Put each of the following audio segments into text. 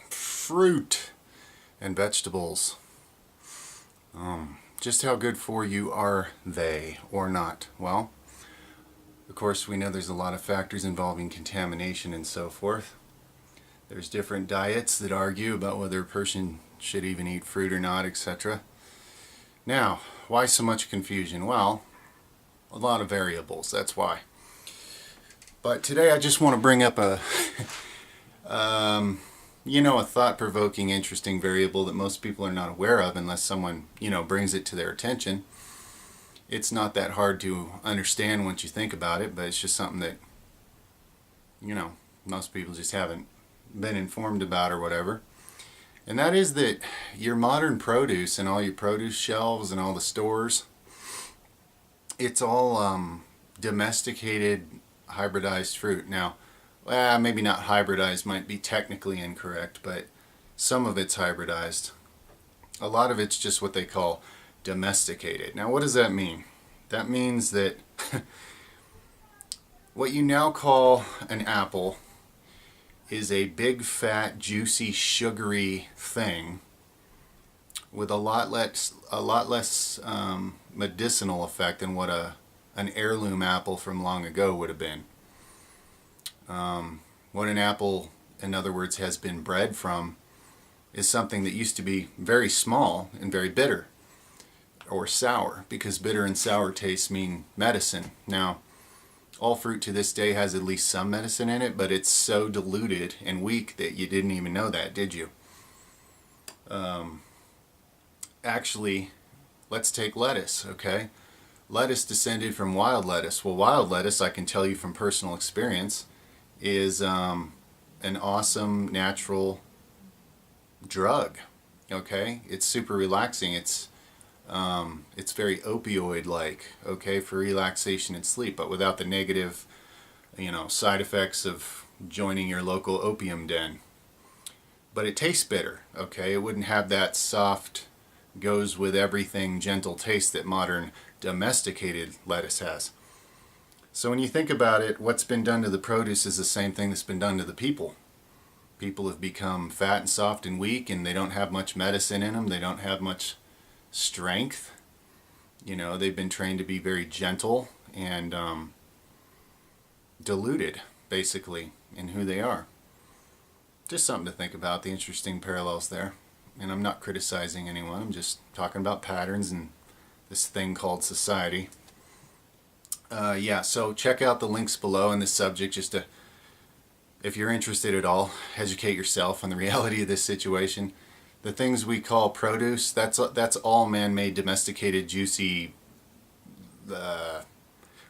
Fruit and vegetables. Just how good for you are they or not? Well, of course, we know there's a lot of factors involving contamination and so forth. There's different diets that argue about whether a person should even eat fruit or not, etc. Now, why so much confusion? Well, a lot of variables, that's why. But today I just want to bring up a a thought-provoking, interesting variable that most people are not aware of unless someone, brings it to their attention. It's not that hard to understand once you think about it, but it's just something that, most people just haven't been informed about or whatever. And that is that your modern produce and all your produce shelves and all the stores, it's all domesticated, hybridized fruit. Now, maybe not hybridized, might be technically incorrect, but some of it's hybridized. A lot of it's just what they call domesticated. Now, what does that mean? That means that what you now call an apple is a big, fat, juicy, sugary thing with a lot less medicinal effect than what an heirloom apple from long ago would have been. What an apple, in other words, has been bred from is something that used to be very small and very bitter or sour, because bitter and sour tastes mean medicine. Now, all fruit to this day has at least some medicine in it, but it's so diluted and weak that you didn't even know that, did you? Actually, let's take lettuce, okay? Lettuce descended from wild lettuce. Well, wild lettuce, I can tell you from personal experience, is an awesome natural drug. Okay, it's super relaxing. It's very opioid-like. Okay, for relaxation and sleep, but without the negative, side effects of joining your local opium den. But it tastes bitter. Okay, it wouldn't have that soft, goes with everything gentle taste that modern domesticated lettuce has. So when you think about it, what's been done to the produce is the same thing that's been done to the people. People have become fat and soft and weak, and they don't have much medicine in them. They don't have much strength. They've been trained to be very gentle and diluted, basically, in who they are. Just something to think about, the interesting parallels there. And I'm not criticizing anyone. I'm just talking about patterns and this thing called society. So check out the links below in this subject just to, if you're interested at all, educate yourself on the reality of this situation. The things we call produce, that's all man-made, domesticated, juicy,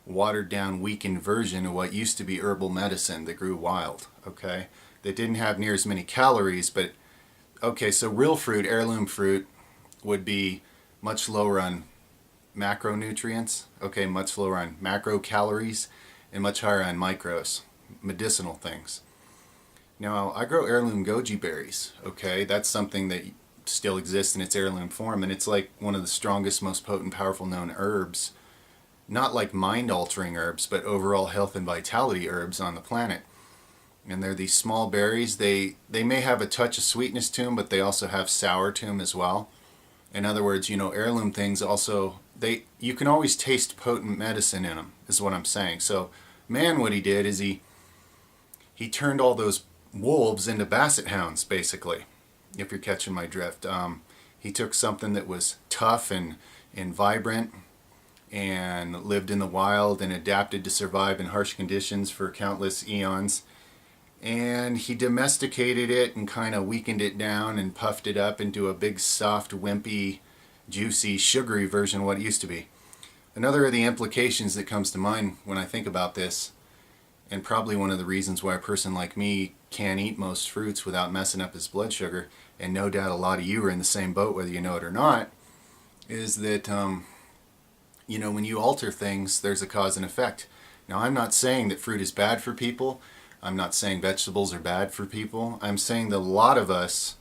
watered-down, weakened version of what used to be herbal medicine that grew wild, okay? That didn't have near as many calories, but, okay, so real fruit, heirloom fruit, would be much lower on macronutrients, okay, much lower on macro calories, and much higher on micros, medicinal things. Now, I grow heirloom goji berries, okay, that's something that still exists in its heirloom form, and it's like one of the strongest, most potent, powerful known herbs, not like mind-altering herbs, but overall health and vitality herbs on the planet. And they're these small berries. They may have a touch of sweetness to them, but they also have sour to them as well. In other words, heirloom things also, you can always taste potent medicine in them, is what I'm saying. So, man, what he did is he turned all those wolves into basset hounds, basically, if you're catching my drift. He took something that was tough and vibrant and lived in the wild and adapted to survive in harsh conditions for countless eons, and he domesticated it and kind of weakened it down and puffed it up into a big, soft, wimpy, juicy, sugary version of what it used to be. Another of the implications that comes to mind when I think about this, and probably one of the reasons why a person like me can't eat most fruits without messing up his blood sugar, and no doubt a lot of you are in the same boat whether you know it or not, is that, when you alter things, there's a cause and effect. Now, I'm not saying that fruit is bad for people. I'm not saying vegetables are bad for people. I'm saying that a lot of us,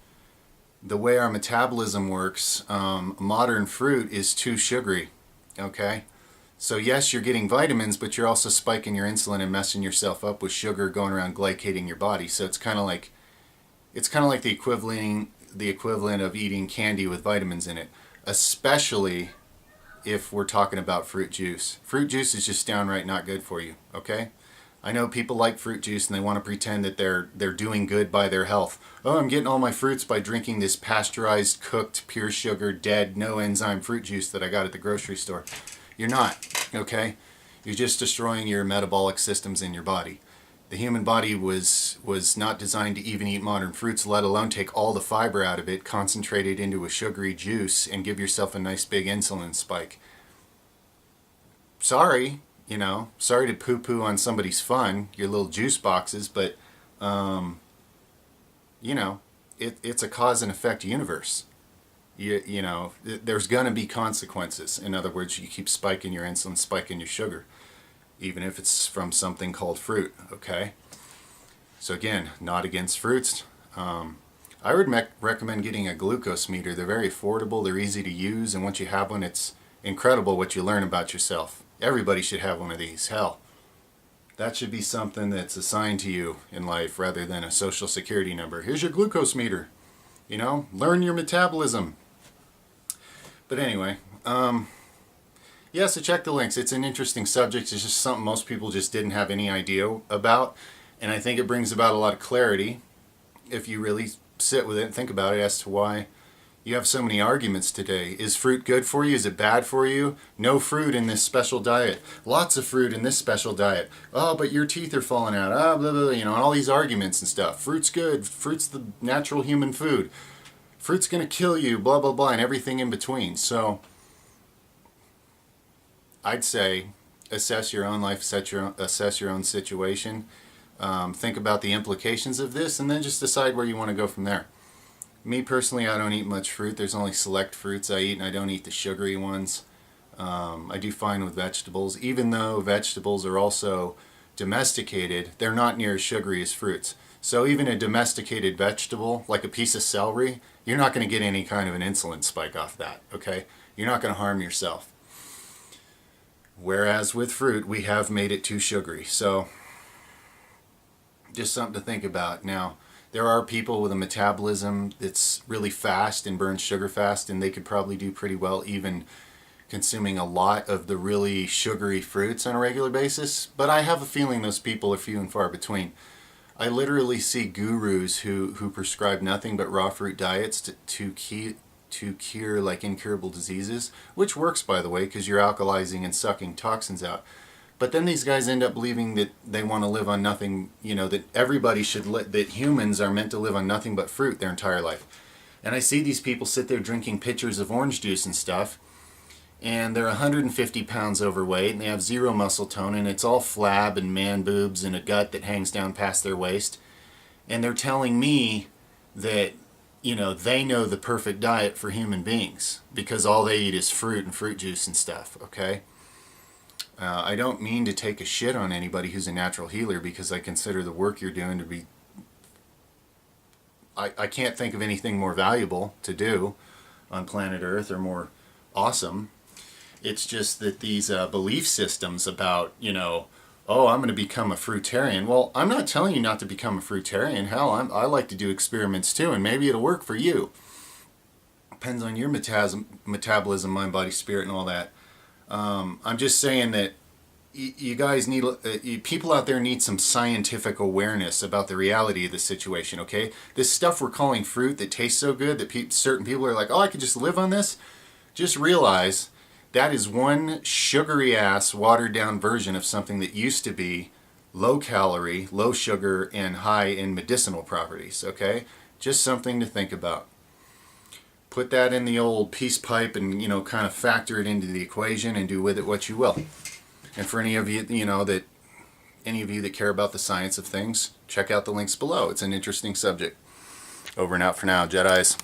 the way our metabolism works, modern fruit is too sugary, okay? So yes, you're getting vitamins, but you're also spiking your insulin and messing yourself up with sugar going around glycating your body. So it's kind of like It's kind of like the equivalent of eating candy with vitamins in it, especially if we're talking about fruit juice. Fruit juice is just downright not good for you, okay? I know people like fruit juice and they want to pretend that they're doing good by their health. Oh, I'm getting all my fruits by drinking this pasteurized, cooked, pure sugar, dead, no enzyme fruit juice that I got at the grocery store. You're not, okay? You're just destroying your metabolic systems in your body. The human body was not designed to even eat modern fruits, let alone take all the fiber out of it, concentrate it into a sugary juice, and give yourself a nice big insulin spike. Sorry, sorry to poo-poo on somebody's fun, your little juice boxes, but, it's a cause and effect universe. There's going to be consequences. In other words, you keep spiking your insulin, spiking your sugar, even if it's from something called fruit, okay? So again, not against fruits. I would recommend getting a glucose meter. They're very affordable, they're easy to use, and once you have one, it's incredible what you learn about yourself. Everybody should have one of these. Hell, that should be something that's assigned to you in life rather than a social security number. Here's your glucose meter. Learn your metabolism. But anyway, yeah, so check the links. It's an interesting subject. It's just something most people just didn't have any idea about. And I think it brings about a lot of clarity if you really sit with it and think about it as to why you have so many arguments today. Is fruit good for you? Is it bad for you? No fruit in this special diet. Lots of fruit in this special diet. Oh, but your teeth are falling out. Ah, blah, blah, blah, and all these arguments and stuff. Fruit's good. Fruit's the natural human food. Fruit's going to kill you, blah, blah, blah, and everything in between. So I'd say assess your own life, assess your own situation. Think about the implications of this, and then just decide where you want to go from there. Me personally, I don't eat much fruit. There's only select fruits I eat, and I don't eat the sugary ones. I do fine with vegetables. Even though vegetables are also domesticated, they're not near as sugary as fruits. So even a domesticated vegetable, like a piece of celery, you're not going to get any kind of an insulin spike off that, okay? You're not going to harm yourself. Whereas with fruit, we have made it too sugary. So just something to think about. Now, there are people with a metabolism that's really fast and burns sugar fast, and they could probably do pretty well even consuming a lot of the really sugary fruits on a regular basis. But I have a feeling those people are few and far between. I literally see gurus who prescribe nothing but raw fruit diets to cure like incurable diseases, which works, by the way, because you're alkalizing and sucking toxins out. But then these guys end up believing that they want to live on nothing, that everybody that humans are meant to live on nothing but fruit their entire life. And I see these people sit there drinking pitchers of orange juice and stuff, and they're 150 pounds overweight, and they have zero muscle tone, and it's all flab and man boobs and a gut that hangs down past their waist. And they're telling me that, they know the perfect diet for human beings because all they eat is fruit and fruit juice and stuff, okay? I don't mean to take a shit on anybody who's a natural healer because I consider the work you're doing to be... I can't think of anything more valuable to do on planet Earth or more awesome. It's just that these belief systems about, oh, I'm going to become a fruitarian. Well, I'm not telling you not to become a fruitarian. Hell, I like to do experiments too, and maybe it'll work for you. Depends on your metabolism, mind, body, spirit, and all that. I'm just saying that you guys need, people out there need some scientific awareness about the reality of the situation, okay? This stuff we're calling fruit that tastes so good that certain people are like, oh, I could just live on this. Just realize that is one sugary ass, watered down version of something that used to be low calorie, low sugar, and high in medicinal properties, okay? Just something to think about. Put that in the old peace pipe and, kind of factor it into the equation and do with it what you will. And for any of you, that care about the science of things, check out the links below. It's an interesting subject. Over and out for now, Jedis.